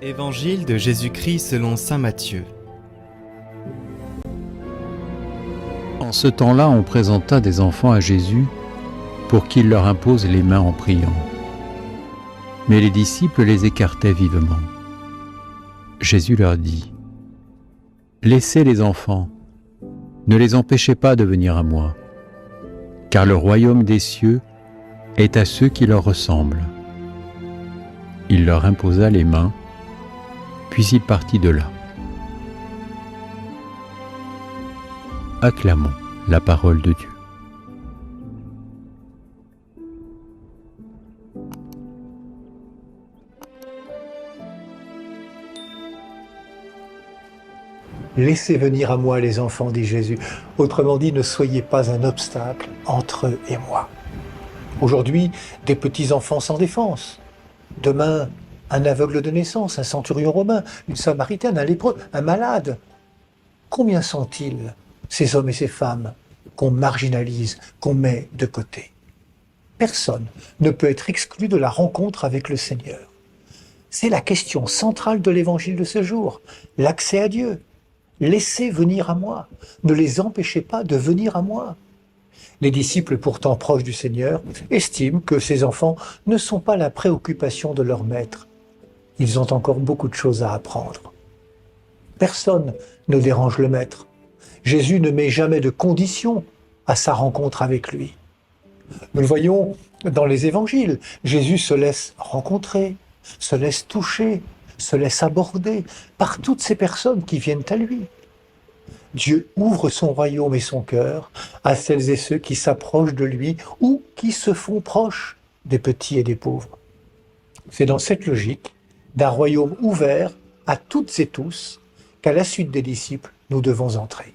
Évangile de Jésus-Christ selon saint Matthieu. En ce temps-là, on présenta des enfants à Jésus pour qu'il leur impose les mains en priant. Mais les disciples les écartaient vivement. Jésus leur dit : « Laissez les enfants, ne les empêchez pas de venir à moi, car le royaume des cieux est à ceux qui leur ressemblent. » Il leur imposa les mains, puis il partit de là. Acclamons la parole de Dieu. Laissez venir à moi les enfants, dit Jésus. Autrement dit, ne soyez pas un obstacle entre eux et moi. Aujourd'hui, des petits-enfants sans défense. Demain, un aveugle de naissance, un centurion romain, une samaritaine, un lépreux, un malade. Combien sont-ils, ces hommes et ces femmes, qu'on marginalise, qu'on met de côté? Personne ne peut être exclu de la rencontre avec le Seigneur. C'est la question centrale de l'évangile de ce jour, l'accès à Dieu. Laissez venir à moi, ne les empêchez pas de venir à moi. Les disciples, pourtant proches du Seigneur, estiment que ces enfants ne sont pas la préoccupation de leur maître. Ils ont encore beaucoup de choses à apprendre. Personne ne dérange le maître. Jésus ne met jamais de conditions à sa rencontre avec lui. Nous le voyons dans les évangiles, Jésus se laisse rencontrer, se laisse toucher, se laisse aborder par toutes ces personnes qui viennent à lui. Dieu ouvre son royaume et son cœur à celles et ceux qui s'approchent de lui ou qui se font proches des petits et des pauvres. C'est dans cette logique d'un royaume ouvert à toutes et tous qu'à la suite des disciples, nous devons entrer.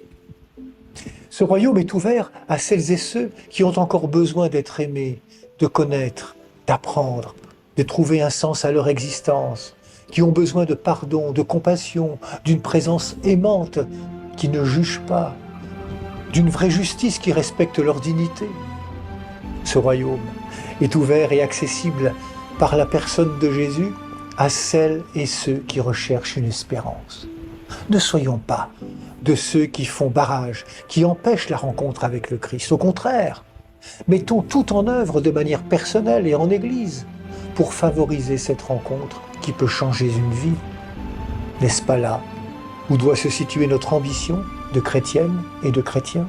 Ce royaume est ouvert à celles et ceux qui ont encore besoin d'être aimés, de connaître, d'apprendre, de trouver un sens à leur existence, qui ont besoin de pardon, de compassion, d'une présence aimante qui ne juge pas, d'une vraie justice qui respecte leur dignité. Ce royaume est ouvert et accessible par la personne de Jésus à celles et ceux qui recherchent une espérance. Ne soyons pas de ceux qui font barrage, qui empêchent la rencontre avec le Christ. Au contraire, mettons tout en œuvre de manière personnelle et en Église pour favoriser cette rencontre qui peut changer une vie. N'est-ce pas là où doit se situer notre ambition de chrétiennes et de chrétiens ?